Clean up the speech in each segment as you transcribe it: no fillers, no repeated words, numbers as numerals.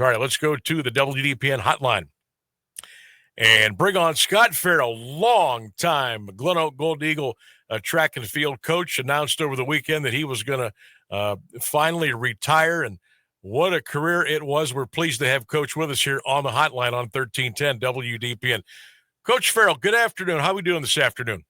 All right, let's go to the WDPN hotline and bring on Scott Ferrell, long-time Glen Oak Gold Eagle track and field coach, announced over the weekend that he was going to finally retire, and what a career it was. We're pleased to have Coach with us here on the hotline on 1310 WDPN. Coach Ferrell, good afternoon. How are we doing this afternoon?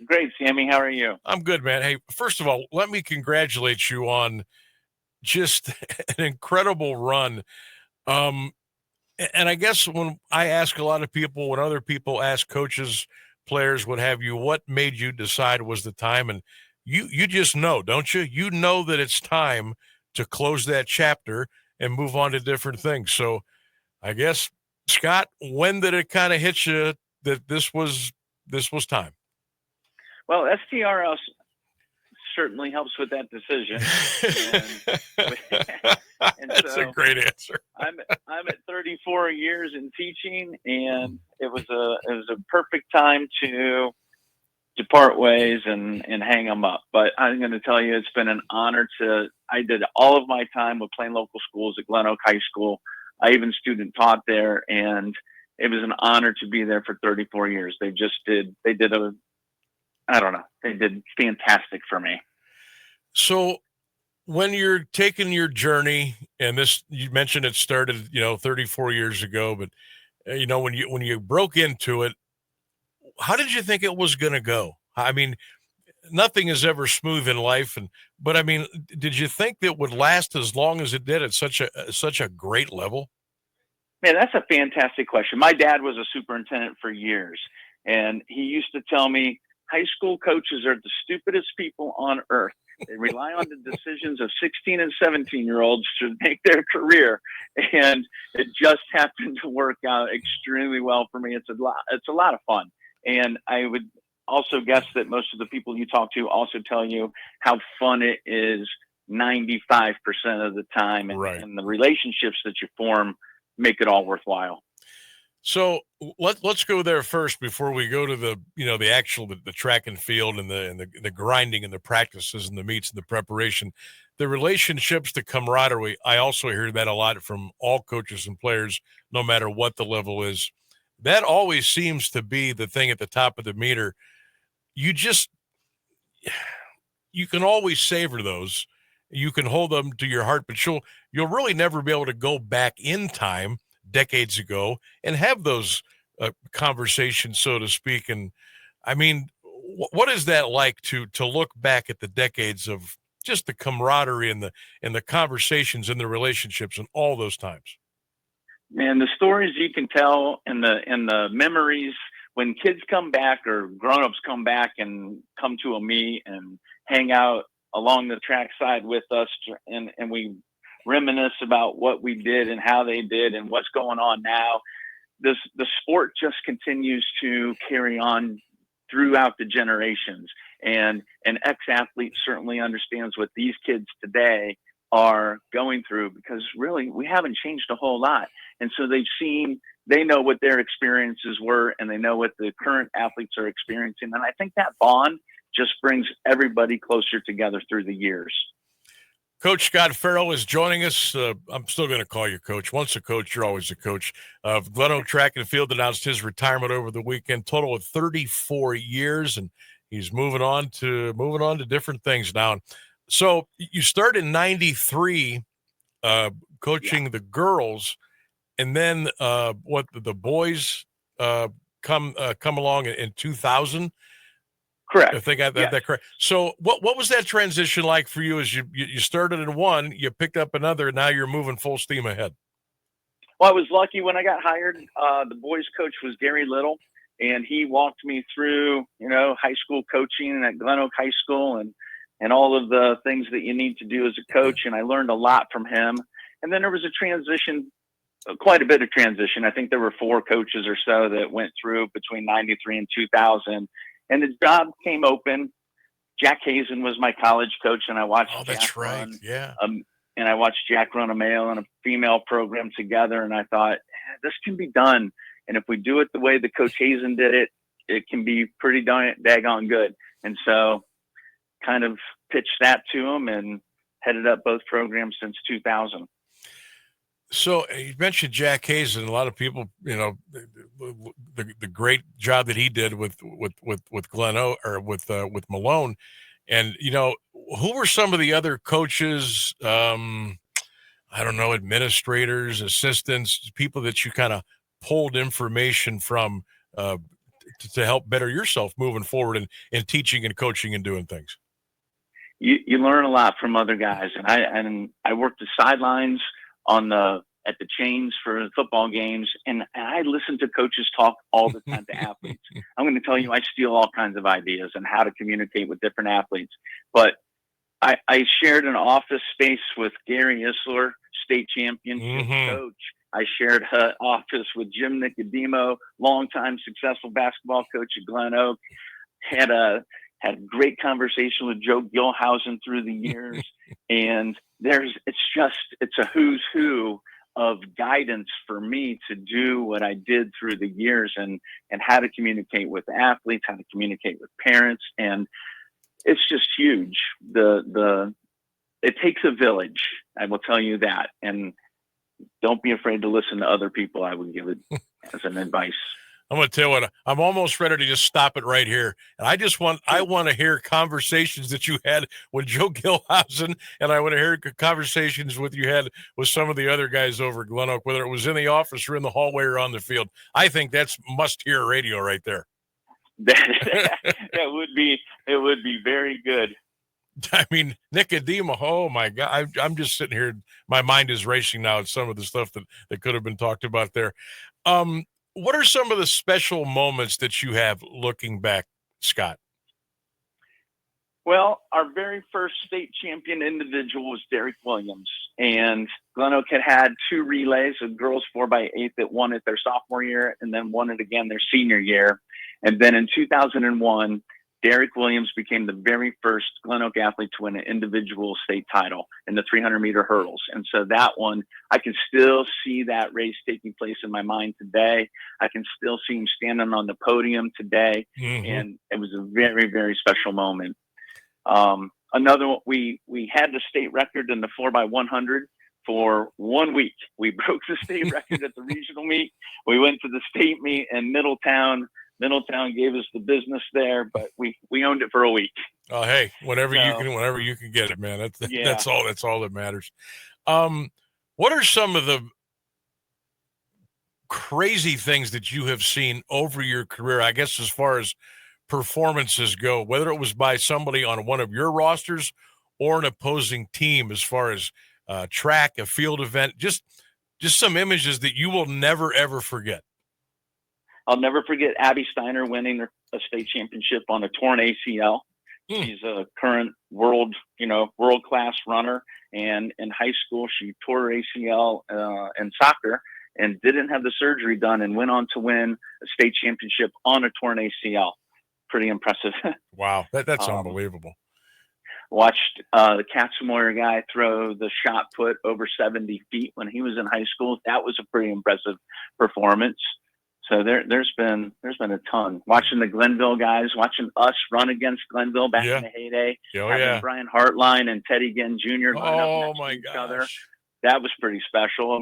Great, Sammy. How are you? I'm good, man. Hey, first of all, let me congratulate you on just an incredible run. And I guess when I ask a lot of people, when other people ask coaches, players, what have you, what made you decide was the time? And you just know, don't you? You know that it's time to close that chapter and move on to different things. So I guess, Scott, when did it kind of hit you that this was time? Well, STRS certainly helps with that decision. And That's so a great answer. I'm at 34 years in teaching, and it was a perfect time to part ways and hang them up. But I'm going to tell you, it's been an honor I did all of my time with playing local schools at Glen Oak High School. I even student taught there, and it was an honor to be there for 34 years. They did fantastic for me. So when you're taking your journey, and this, you mentioned it started, 34 years ago, but when you broke into it, how did you think it was going to go? I mean, nothing is ever smooth in life, but I mean, did you think that it would last as long as it did at such a great level? Man, that's a fantastic question. My dad was a superintendent for years, and he used to tell me high school coaches are the stupidest people on earth. They rely on the decisions of 16 and 17-year-olds to make their career, and it just happened to work out extremely well for me. It's a lot of fun, and I would also guess that most of the people you talk to also tell you how fun it is 95% of the time, right. And the relationships that you form make it all worthwhile. So let's go there first before we go to the actual track and field and the grinding and the practices and the meets and the preparation, the relationships, the camaraderie. I also hear that a lot from all coaches and players, no matter what the level is. That always seems to be the thing at the top of the meter. You can always savor those. You can hold them to your heart, but you'll really never be able to go back in time decades ago and have those conversations, so to speak. And I mean, what is that like to look back at the decades of just the camaraderie and the conversations and the relationships and all those times? Man, the stories you can tell and the memories when kids come back or grown-ups come back and come to a meet and hang out along the trackside with us, and we reminisce about what we did and how they did and what's going on now. The sport just continues to carry on throughout the generations, and an ex-athlete certainly understands what these kids today are going through, because really we haven't changed a whole lot. And so they know what their experiences were, and they know what the current athletes are experiencing. And I think that bond just brings everybody closer together through the years. Coach Scott Ferrell is joining us. I'm still going to call you Coach. Once a coach, you're always a coach. Glen Oak Track and Field announced his retirement over the weekend, total of 34 years, and he's moving on to different things now. So you started in 93 coaching the girls, and then the boys come along in 2000? Correct. I think I got that correct. So what was that transition like for you as you started in one, you picked up another, and now you're moving full steam ahead? Well, I was lucky when I got hired. The boys coach was Gary Little, and he walked me through, high school coaching at Glen Oak High School and all of the things that you need to do as a coach. And I learned a lot from him. And then there was a transition, quite a bit of transition. I think there were 4 coaches or so that went through between 93 and 2000. And the job came open. Jack Hazen was my college coach, and I watched Jack run, and I watched Jack run a male and a female program together, and I thought, this can be done. And if we do it the way the Coach Hazen did it, it can be pretty daggone good. And so kind of pitched that to him and headed up both programs since 2000. So you mentioned Jack Hayes, and a lot of people, the great job that he did with Glen Oak or with Malone, and who were some of the other coaches? I don't know, administrators, assistants, people that you kind of pulled information from to help better yourself moving forward in teaching and coaching and doing things. You learn a lot from other guys, and I worked the sidelines at the chains for the football games, and I listen to coaches talk all the time to athletes. I'm going to tell you, I steal all kinds of ideas on how to communicate with different athletes. But I shared an office space with Gary Isler, state championship coach. I shared an office with Jim Nicodemo, longtime successful basketball coach at Glen Oak. Had a great conversation with Joe Gilhousen through the years. And it's a who's who of guidance for me to do what I did through the years and how to communicate with athletes, how to communicate with parents. And it's just huge. It takes a village. I will tell you that. And don't be afraid to listen to other people. I would give it as an advice. I'm going to tell you what, I'm almost ready to just stop it right here. And I want to hear conversations that you had with Joe Gilhousen, and I want to hear conversations you had with some of the other guys over at Glen Oak, whether it was in the office or in the hallway or on the field. I think that's must-hear radio right there. It would be very good. I mean, Nicodemo, oh my God. I'm just sitting here. My mind is racing now at some of the stuff that could have been talked about there. What are some of the special moments that you have looking back, Scott? Well, our very first state champion individual was Derek Williams, and Glen Oak had 2 relays of girls 4x8 that won it their sophomore year and then won it again their senior year. And then in 2001, Derek Williams became the very first Glen Oak athlete to win an individual state title in the 300-meter hurdles. And so that one, I can still see that race taking place in my mind today. I can still see him standing on the podium today. And it was a very, very special moment. Another one, we had the state record in the 4x100 for 1 week. We broke the state record at the regional meet. We went to the state meet in Middletown. Middletown gave us the business there, but we owned it for a week. Oh, hey, whenever you can get it, man. That's all that matters. What are some of the crazy things that you have seen over your career? I guess as far as performances go, whether it was by somebody on one of your rosters or an opposing team, as far as track, a field event, just some images that you will never ever forget. I'll never forget Abby Steiner winning a state championship on a torn ACL. She's a current world-class runner. And in high school, she tore her ACL in soccer and didn't have the surgery done and went on to win a state championship on a torn ACL. Pretty impressive. Wow. That's unbelievable. Watched the Katzenmoyer guy throw the shot put over 70 feet when he was in high school. That was a pretty impressive performance. So there's been a ton. Watching the Glenville guys, watching us run against Glenville back in the heyday. Having Brian Hartline and Teddy Ginn Jr. line up next to each other. That was pretty special.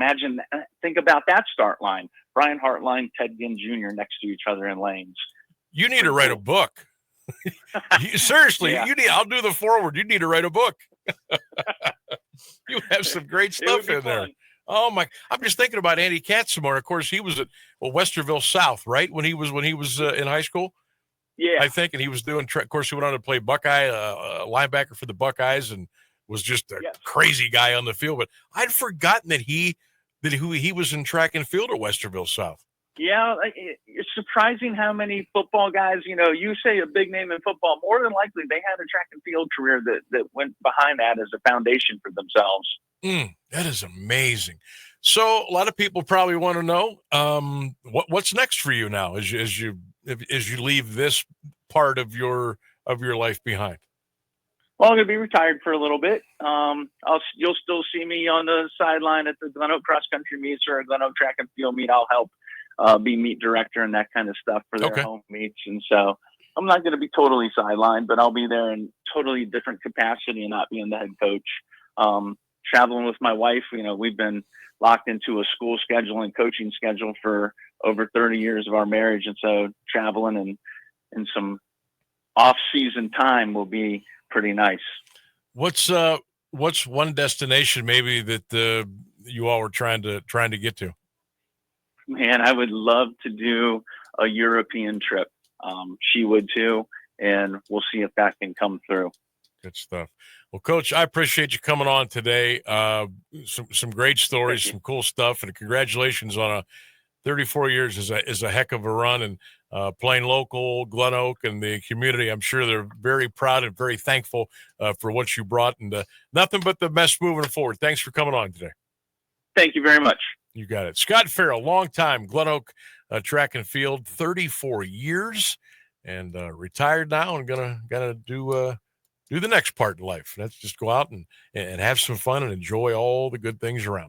Think about that start line. Brian Hartline, Ted Ginn Jr. next to each other in lanes. You need to write a book. Seriously, I'll do the forward. You need to write a book. You have some great stuff in there. Oh my! I'm just thinking about Andy Katzenmoyer. Of course, he was at Westerville South, right? When he was in high school. Yeah, I think, and he was doing. Of course, he went on to play Buckeye, linebacker for the Buckeyes, and was just a crazy guy on the field. But I'd forgotten that he was in track and field at Westerville South. Yeah, it's surprising how many football guys, you say a big name in football, more than likely they had a track and field career that went behind that as a foundation for themselves. That is amazing. So a lot of people probably want to know what's next for you now as you leave this part of your life behind. Well, I'm going to be retired for a little bit. You'll still see me on the sideline at the Glen Oak cross country meets or a Glen Oak track and field meet. I'll help be meet director and that kind of stuff for their home meets. And so I'm not going to be totally sidelined, but I'll be there in totally different capacity and not being the head coach. traveling with my wife. We've been locked into a school schedule and coaching schedule for over 30 years of our marriage. And so traveling and some off-season time will be pretty nice. What's one destination maybe that you all were trying to get to? Man, I would love to do a European trip. She would too, and we'll see if that can come through. Good stuff. Well, Coach, I appreciate you coming on today. Some great stories, some cool stuff, and congratulations on 34 years is a heck of a run, and playing local, Glen Oak, and the community. I'm sure they're very proud and very thankful for what you brought, and nothing but the best moving forward. Thanks for coming on today. Thank you very much. You got it. Scott Ferrell, long time Glen Oak track and field, 34 years, and retired now, and gonna do the next part in life. Let's just go out and have some fun and enjoy all the good things around.